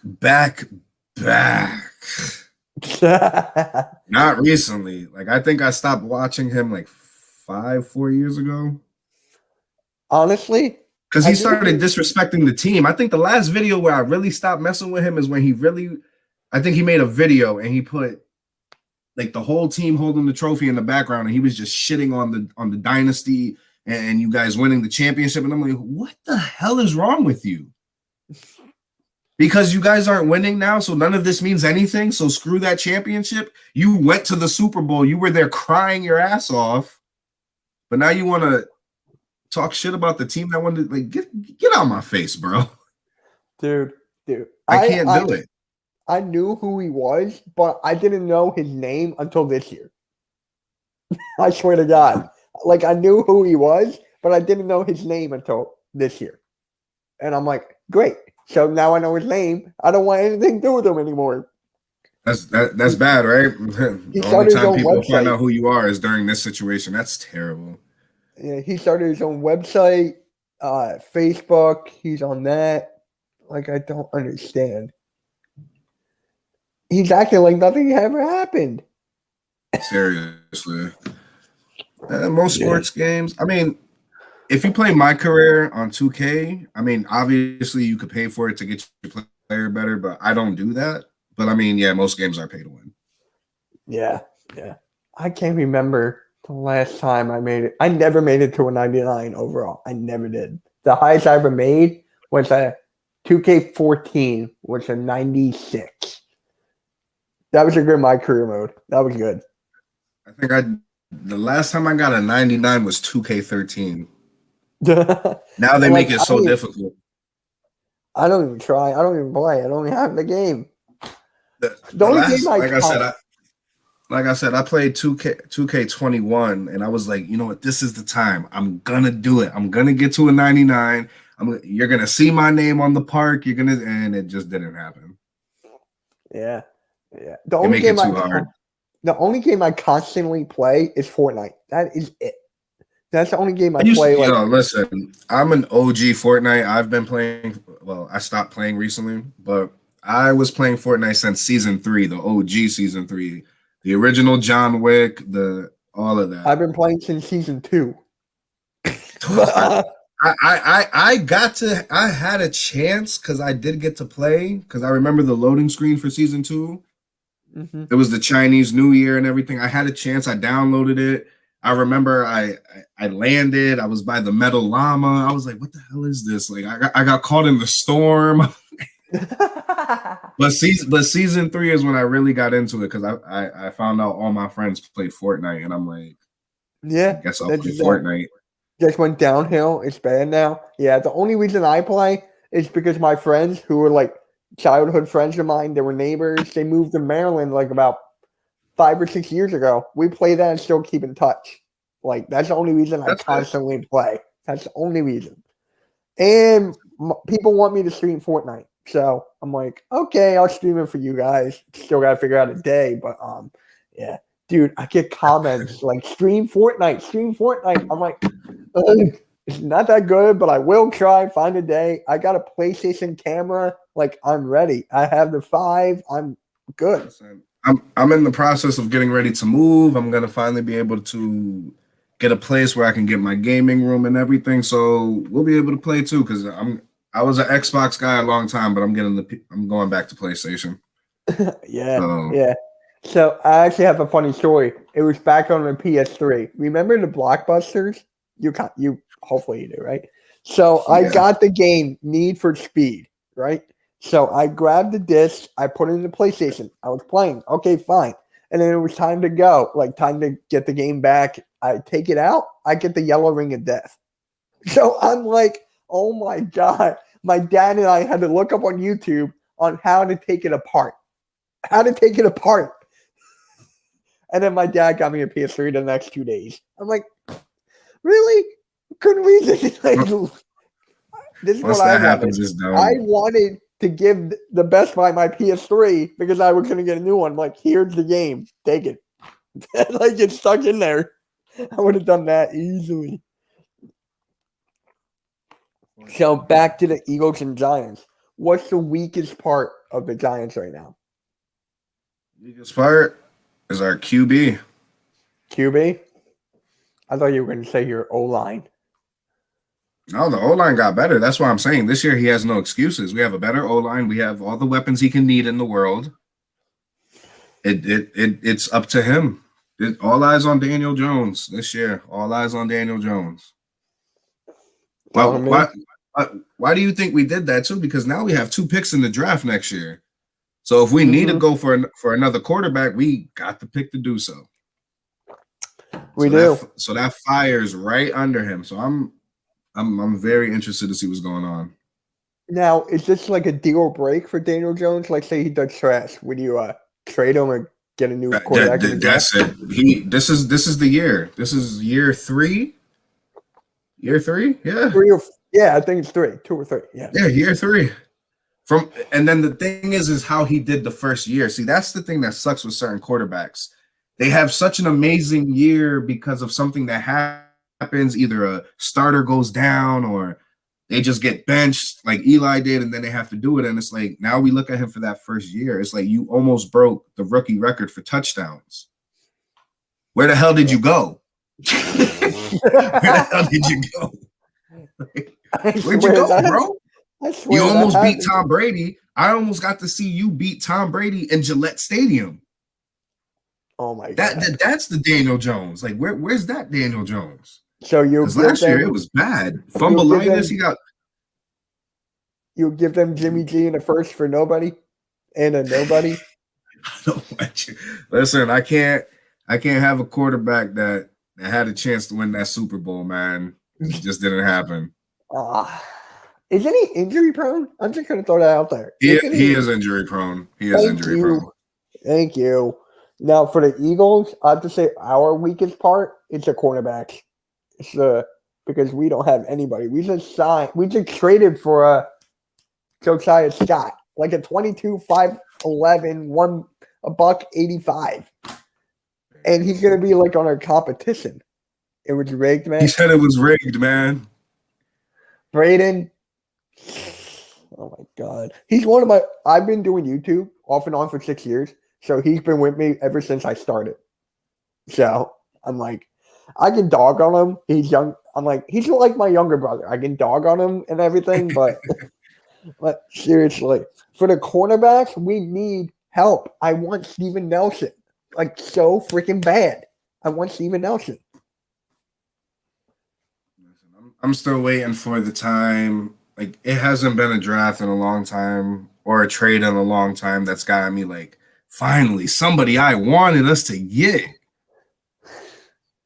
S2: Not recently. Like I think I stopped watching him like 4 years ago.
S1: Honestly,
S2: Because he started disrespecting the team. I think the last video where I really stopped messing with him is when I think he made a video and he put like the whole team holding the trophy in the background, and he was just shitting on the dynasty and you guys winning the championship. And I'm like, what the hell is wrong with you? Because you guys aren't winning now, so none of this means anything. So screw that championship. You went to the Super Bowl. You were there crying your ass off, but now you want to talk shit about the team that won. Like, get out of my face, bro.
S1: Dude.
S2: I can't do it.
S1: I knew who he was, but I didn't know his name until this year. I swear to God. Like, I knew who he was, but I didn't know his name until this year. And I'm like, great. So now I know his name. I don't want anything to do with him anymore.
S2: That's bad, right? The only time people find out who you are is during this situation. That's terrible.
S1: Yeah, he started his own website, Facebook. He's on that. Like, I don't understand. He's acting like nothing ever happened.
S2: Seriously. Most sports games. I mean, if you play My Career on 2K, I mean, obviously you could pay for it to get your player better, but I don't do that. But I mean, yeah, most games are pay to win.
S1: Yeah. I can't remember the last time I made it. I never made it to a 99 overall. I never did. The highest I ever made was a 2K14, which was a 96. That was a good My Career mode. That was good.
S2: I think the last time I got a 99 was 2K13. Now they make it so difficult.
S1: I don't even try. I don't even play. I don't even have the game.
S2: Like I said, I played 2K21, and I was like, you know what? This is the time. I'm gonna do it. I'm gonna get to a 99. You're gonna see my name on the park. And it just didn't happen.
S1: Yeah. The only game I constantly play is Fortnite. That is it. That's the only game I play.
S2: Listen, I'm an OG Fortnite. I've been playing. Well, I stopped playing recently, but I was playing Fortnite since season 3, the OG season 3, the original John Wick, all of that.
S1: I've been playing since season 2.
S2: I had a chance because I did get to play because I remember the loading screen for season 2.
S1: Mm-hmm.
S2: It was the Chinese New Year and everything. I had a chance. I downloaded it. I remember I landed. I was by the metal llama. I was like, what the hell is this? Like I got caught in the storm. but season 3 is when I really got into it because I found out all my friends played Fortnite and I'm like,
S1: yeah,
S2: I guess I'll play Fortnite.
S1: Just went downhill. It's bad now. Yeah, the only reason I play is because my friends who were like childhood friends of mine, they were neighbors. They moved to Maryland like about 5 or 6 years ago. We play that and still keep in touch. Like, that's the only reason I constantly play. That's the only reason. And people want me to stream Fortnite. So I'm like, okay, I'll stream it for you guys. Still got to figure out a day. But, yeah. Dude, I get comments like, stream Fortnite. I'm like, it's not that good, but I will try, find a day. I got a PlayStation camera. Like, I'm ready. I have the 5. I'm good.
S2: I'm in the process of getting ready to move. I'm gonna finally be able to get a place where I can get my gaming room and everything. So we'll be able to play too. Because I was an Xbox guy a long time, but I'm going back to PlayStation.
S1: Yeah. So I actually have a funny story. It was back on the PS3. Remember the Blockbusters? You hopefully you do, right? So I got the game Need for Speed, right? So I grabbed the disc, I put it in the PlayStation. I was playing. Okay, fine. And then it was time to go, like time to get the game back. I take it out, I get the yellow ring of death. So I'm like, oh my God. My dad and I had to look up on YouTube on how to take it apart. And then my dad got me a PS3 the next 2 days. I'm like, really? Couldn't we just like, this is what I wanted. I wanted to give the Best Buy my PS3 because I was going to get a new one. Like, here's the game. Take it. Like, it's stuck in there. I would have done that easily. So, back to the Eagles and Giants. What's the weakest part of the Giants right now?
S2: Weakest part is our QB.
S1: QB? I thought you were going to say your O-line.
S2: No, the O-line got better. That's why I'm saying this year he has no excuses. We have a better O-line. We have all the weapons he can need in the world. It's up to him. All eyes on Daniel Jones this year. All eyes on Daniel Jones. Why do you think we did that too? Because now we have 2 picks in the draft next year. So if we need to go for another quarterback, we got the pick to do so.
S1: We do.
S2: So that fires right under him. So I'm very interested to see what's going on.
S1: Now, is this like a deal or break for Daniel Jones? Like, say he does trash, would you trade him or get a new quarterback?
S2: That's it. This is the year. This is year 3. Year 3, yeah.
S1: I think it's 3, 2 or 3. Yeah.
S2: Yeah, year 3. And then the thing is how he did the first year. See, that's the thing that sucks with certain quarterbacks. They have such an amazing year because of something that happens. Either a starter goes down or they just get benched like Eli did, and then they have to do it. And it's like, now we look at him for that first year. It's like you almost broke the rookie record for touchdowns. Where the hell did you go? Where the hell did you go? Where'd you go, bro? You almost beat Tom Brady. I almost got to see you beat Tom Brady in Gillette Stadium.
S1: Oh my God.
S2: That's the Daniel Jones. Like, where's that Daniel Jones?
S1: So
S2: last year it was bad. Fumbleitis,
S1: you give them Jimmy G in a first for nobody and a nobody.
S2: I don't want you. Listen, I can't have a quarterback that had a chance to win that Super Bowl, man. It just didn't happen.
S1: Isn't he injury prone? I'm just gonna throw that out there.
S2: He is injury prone. Prone.
S1: Thank you. Now for the Eagles, I have to say our weakest part is the cornerbacks. It's because we don't have anybody. We just traded for Josiah Scott, like a 22, 5'11", $185. And he's gonna be like on our competition. It was rigged, man.
S2: He said it was rigged, man.
S1: Braden. Oh my God. He's I've been doing YouTube off and on for 6 years. So he's been with me ever since I started. So I'm like, I can dog on him. He's young. I'm like, he's like my younger brother. I can dog on him and everything, but seriously, for the cornerbacks, we need help. I want Steven Nelson. Like, so freaking bad. I want Steven Nelson.
S2: I'm still waiting for the time. Like, it hasn't been a draft in a long time or a trade in a long time that's got me like, finally, somebody I wanted us to get.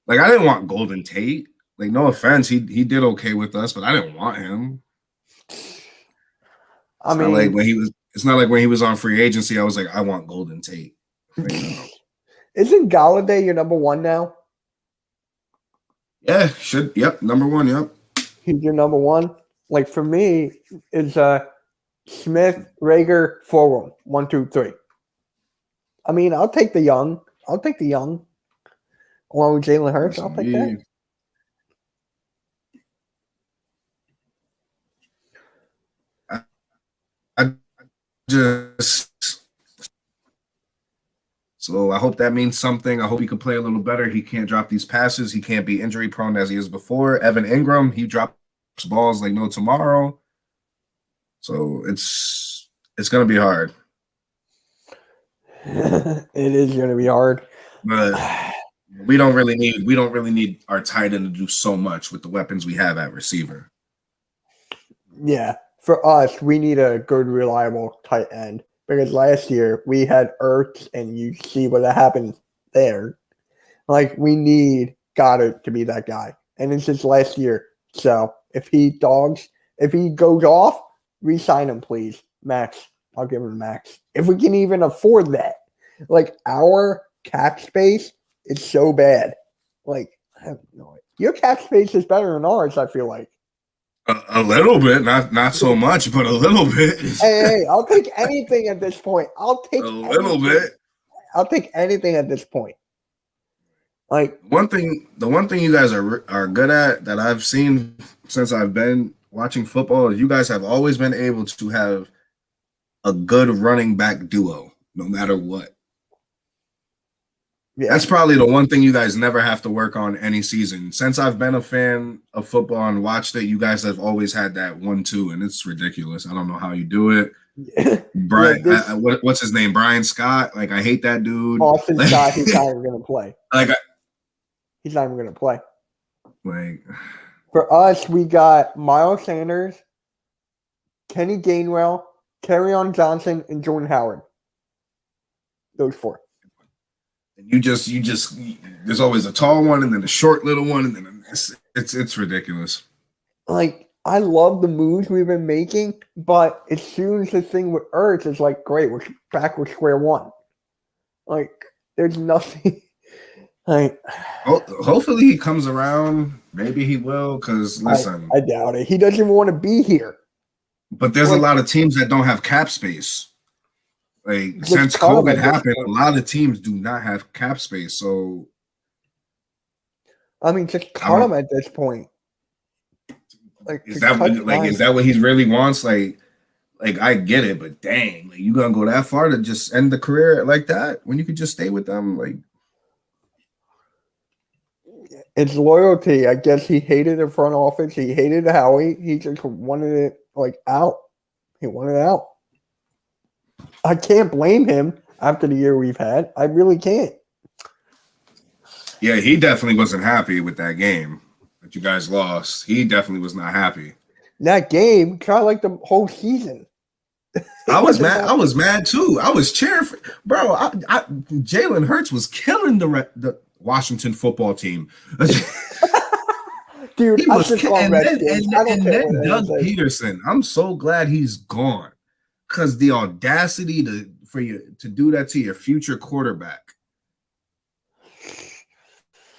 S2: Like, I didn't want Golden Tate. Like, no offense, he did okay with us, but I didn't want him. It's not like when he was on free agency, I was like, I want Golden Tate. Like, no.
S1: Isn't Galladay your number 1 now?
S2: Yeah, yep, number 1, yep.
S1: He's your number 1. Like, for me, it's Smith, Rager, Fulgham, 1, 2, 3. I mean, I'll take the young. Along with Jalen Hurts, I'll take that.
S2: So I hope that means something. I hope he can play a little better. He can't drop these passes. He can't be injury prone as he is before. Evan Ingram, he drops balls like no tomorrow. So it's gonna be hard.
S1: It is gonna be hard.
S2: But we don't really need our tight end to do so much with the weapons we have at receiver.
S1: Yeah. For us, we need a good, reliable tight end. Because last year we had Ertz, and you see what happened there. Like, we need Goddard to be that guy. And it's his last year. So if he goes off, re-sign him, please. Max. I'll give him max. If we can even afford that. Like, our cap space is so bad. Like, I have no idea. Your cap space is better than ours, I feel like.
S2: A little bit, not so much, but a little bit.
S1: Hey, I'll take anything at this point. I'll take
S2: a little bit.
S1: I'll take anything at this point. Like,
S2: the one thing you guys are good at that I've seen since I've been watching football is you guys have always been able to have a good running back duo, no matter what.
S1: Yeah.
S2: That's probably the one thing you guys never have to work on any season. Since I've been a fan of football and watched it, you guys have always had that 1-2, and it's ridiculous. I don't know how you do it. Brian, what's his name? Brian Scott. Like, I hate that dude.
S1: Austin Scott, he's not even going to play. He's not even going to play.
S2: Like,
S1: for us, we got Miles Sanders, Kenny Gainwell, Kerryon Johnson, and Jordan Howard. Those 4.
S2: And you just there's always a tall one and then a short little one, and then it's ridiculous.
S1: Like, I love the moves we've been making, but as soon as the thing with Ertz is like, great, we're back with square one. Like, there's nothing. Like,
S2: hopefully he comes around. Maybe he will, because listen,
S1: I doubt it. He doesn't even want to be here.
S2: But there's a lot of teams that don't have cap space. Like, since COVID happened, a lot of teams do not have cap space. So,
S1: I mean, just cut him at this point. Like,
S2: is that what he really wants? Like I get it, but dang, like, you gonna go that far to just end the career like that when you could just stay with them? Like,
S1: it's loyalty. I guess he hated the front office. He hated Howie. He just wanted it out. He wanted it out. I can't blame him after the year we've had. I really can't.
S2: Yeah, he definitely wasn't happy with that game that you guys lost. He definitely was not happy.
S1: That game, kind of like the whole season.
S2: I was mad. I was mad too. I was cheering for bro. Jalen Hurts was killing the Washington football team.
S1: Dude,
S2: and then Doug Peterson. I'm so glad he's gone, because the audacity for you to do that to your future quarterback.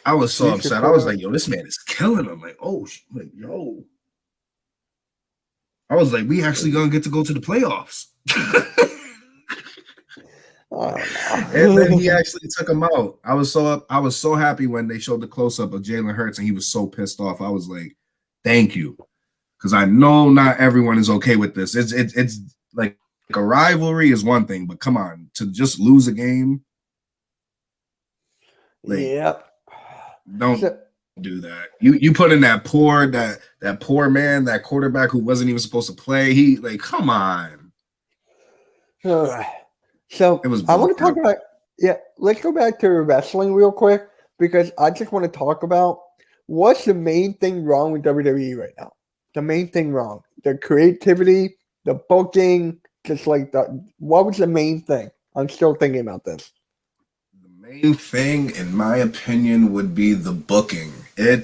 S2: I was so upset. I was like, yo, this man is killing him. Like, yo. I was like, we actually gonna get to go to the playoffs. And then he actually took him out. I was so happy when they showed the close-up of Jalen Hurts and he was so pissed off. I was like, thank you. Because I know not everyone is okay with this. It's like a rivalry is one thing, but come on, to just lose a game. Like, yep. Don't do that. You put in that poor man, that quarterback who wasn't even supposed to play. He, like, come on.
S1: So I want to talk about, let's go back to wrestling real quick, because I just want to talk about what's the main thing wrong with WWE right now. The main thing wrong. The creativity, the booking, just like what was the main thing? I'm still thinking about this.
S2: Main thing, in my opinion, would be the booking.
S1: I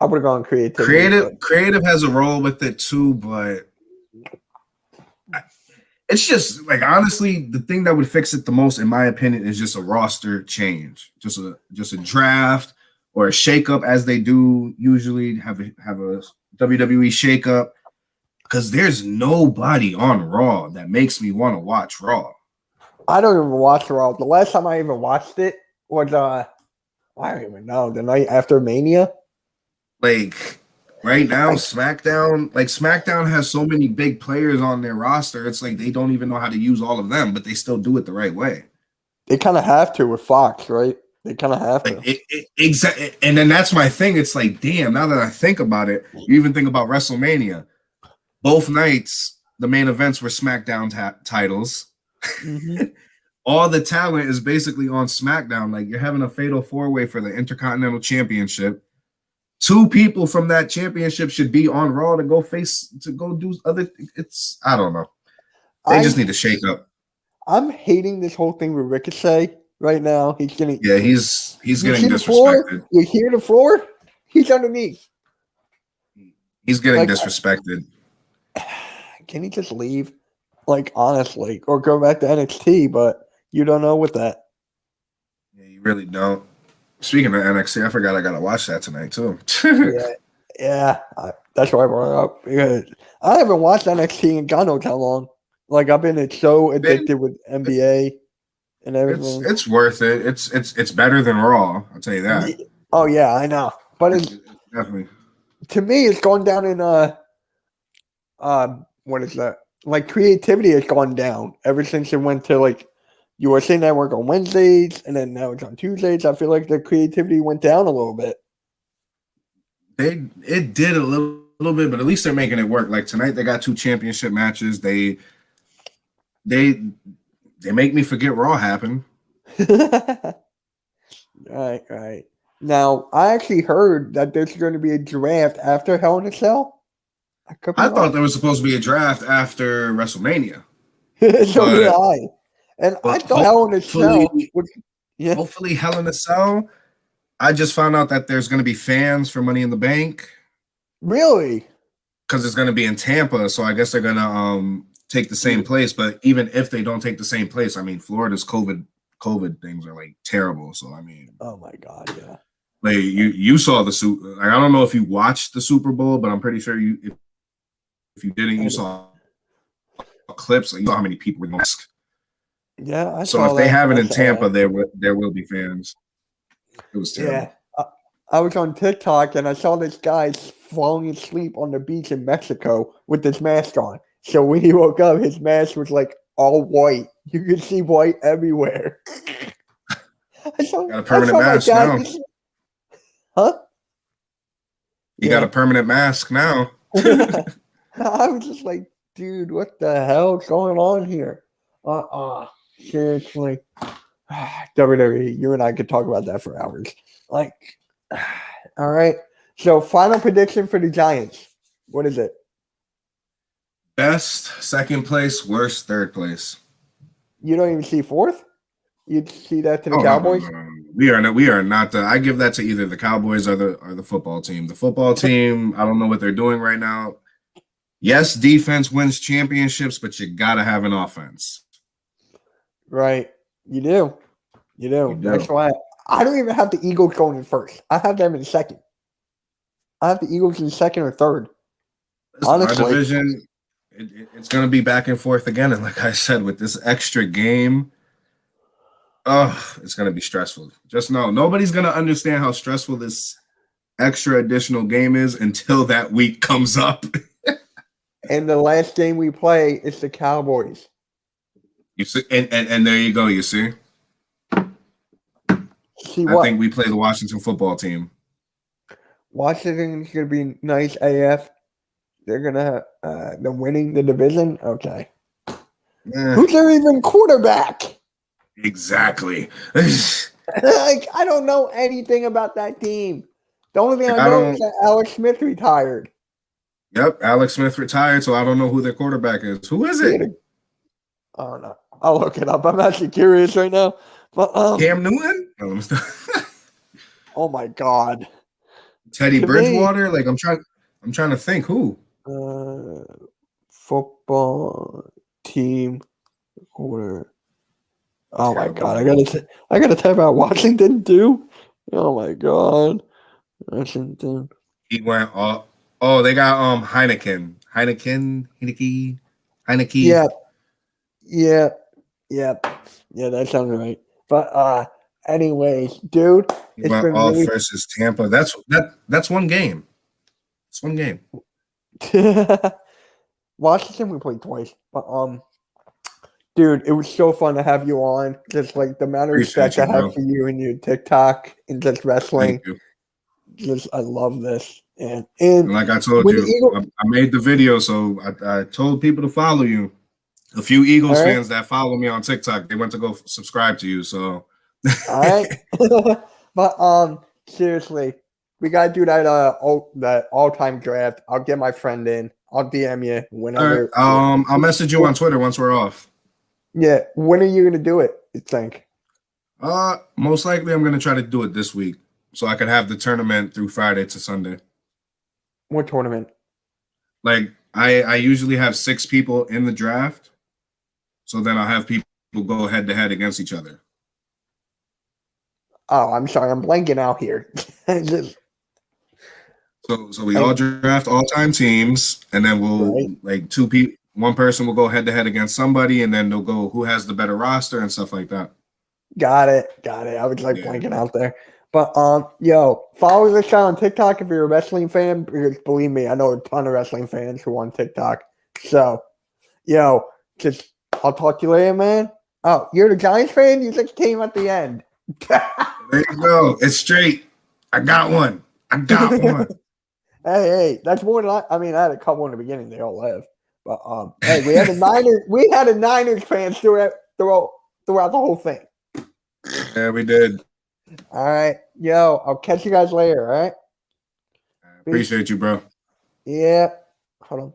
S1: would have gone creativity.
S2: Creative has a role with it too, but it's just like, honestly, the thing that would fix it the most, in my opinion, is just a roster change, just a draft or a shakeup, as they do usually have a WWE shakeup, because there's nobody on Raw that makes me want to watch Raw. I
S1: don't even watch Raw. The last time I even watched it was I don't even know, the night after Mania.
S2: Like, right now, SmackDown has so many big players on their roster. It's like they don't even know how to use all of them, but they still do it the right way.
S1: They kind of have to with Fox, right? They kind of have to.
S2: Exactly. And then that's my thing. It's like, damn, now that I think about it, you even think about WrestleMania. Both nights, the main events were SmackDown titles. Mm-hmm. All the talent is basically on SmackDown. Like, you're having a fatal four-way for the Intercontinental Championship. 2 people from that championship should be on Raw to go do other. I don't know. They just need to shake up.
S1: I'm hating this whole thing with Ricochet right now. He's getting
S2: getting disrespected.
S1: You hear the floor? He's underneath.
S2: He's getting disrespected.
S1: Can he just leave? Like, honestly, or go back to NXT? But you don't know with that.
S2: Yeah, you really don't. Speaking of NXT, I forgot I gotta watch that tonight too.
S1: yeah, that's why I brought it up, because I haven't watched NXT in God knows how long. Like, I've been so addicted with NBA and everything.
S2: It's worth it. It's better than Raw. I'll tell you that.
S1: Oh yeah, I know. But it's
S2: definitely,
S1: to me, it's gone down in what is that? Like, creativity has gone down ever since it went to like USA Network on Wednesdays, and then now it's on Tuesdays. I feel like the creativity went down a little bit.
S2: It did a little bit, but at least they're making it work. Like tonight, they got 2 championship matches. They make me forget Raw happened.
S1: Right. Now, I actually heard that there's going to be a draft after Hell in a Cell.
S2: I thought there was supposed to be a draft after WrestleMania.
S1: So did I. And I thought Hell in a Cell would,
S2: hopefully Hell in a Cell. I just found out that there's going to be fans for Money in the Bank.
S1: Really?
S2: Because it's going to be in Tampa, so I guess they're going to take the same place. But even if they don't take the same place, I mean, Florida's COVID things are like terrible. So I mean,
S1: oh my God, yeah.
S2: Like you saw the Super. Like, I don't know if you watched the Super Bowl, but I'm pretty sure if you didn't, you saw clips. Like, you know how many people were masked.
S1: Yeah, I
S2: so
S1: saw
S2: if they
S1: that.
S2: have it in Tampa, there will be fans. It was terrible.
S1: Yeah, I was on TikTok and I saw this guy falling asleep on the beach in Mexico with his mask on. So when he woke up, his mask was like all white. You could see white everywhere.
S2: Got a permanent mask now.
S1: Huh?
S2: You got a permanent mask now.
S1: I was just like, dude, what the hell is going on here? Seriously. WWE, you and I could talk about that for hours. Like, all right. So, final prediction for the Giants. What is it?
S2: Best second place, worst third place.
S1: You don't even see fourth? You'd see that to the Cowboys?
S2: No. We are not the. I give that to either the Cowboys or the football team. The football team, I don't know what they're doing right now. Yes, defense wins championships, but you gotta have an offense.
S1: Right. You do. That's why I don't even have the Eagles going in first. I have them in second. I have the Eagles in second or third. Honestly.
S2: Our division, it's going to be back and forth again. And like I said, with this extra game, it's going to be stressful. Just know, nobody's going to understand how stressful this extra additional game is until that week comes up.
S1: And the last game we play is the Cowboys.
S2: You see, and there you go. You see. I think we play the Washington football team.
S1: Washington's going to be nice AF. They're going to they're winning the division. Okay. Who's their even quarterback?
S2: Exactly.
S1: Like, I don't know anything about that team. The only thing I know is that Alex Smith retired.
S2: Yep, Alex Smith retired, so I don't know who their quarterback is. Who is it?
S1: I don't know. I'll look it up. I'm actually curious right now. But
S2: Cam Newton?
S1: Oh my God.
S2: Teddy Bridgewater? Like I'm trying to think who.
S1: Football team quarter. Oh my God. I gotta type out Washington too. Oh my God. Washington.
S2: He went all they got Heineke.
S1: Yeah, that sounds right. But anyways, dude,
S2: it's been really versus Tampa. That's one game. It's one game.
S1: Washington we played twice, but dude, it was so fun to have you on. Just like the amount of respect I have for you and your TikTok and just wrestling. Just I love this. And
S2: like I told you, I made the video, so I told people to follow you. A few Eagles fans that follow me on TikTok, they went to go subscribe to you. So,
S1: all right. But seriously, we gotta do that that all-time draft. I'll get my friend in. I'll DM you whenever.
S2: Right. I'll message you on Twitter once we're off.
S1: Yeah. When are you gonna do it? You think?
S2: Most likely I'm gonna try to do it this week, so I could have the tournament through Friday to Sunday.
S1: What tournament?
S2: Like I usually have 6 people in the draft. So then I'll have people go head to head against each other.
S1: Oh, I'm sorry. I'm blanking out here.
S2: So we all draft all-time teams, and then we'll like one person will go head to head against somebody, and then they'll go who has the better roster and stuff like that.
S1: Got it. I was like blanking out there. But follow this guy on TikTok if you're a wrestling fan, because believe me, I know a ton of wrestling fans who are on TikTok. So, just I'll talk to you later, man. Oh, you're the Giants fan? You just came at the end.
S2: There you go. It's straight. I got one.
S1: Hey, that's more than I mean, I had a couple in the beginning. They all left. But hey, we had a Niners fans throughout the whole thing.
S2: Yeah, we did.
S1: All right. Yo, I'll catch you guys later, all right?
S2: I appreciate you, bro.
S1: Yeah. Hold on.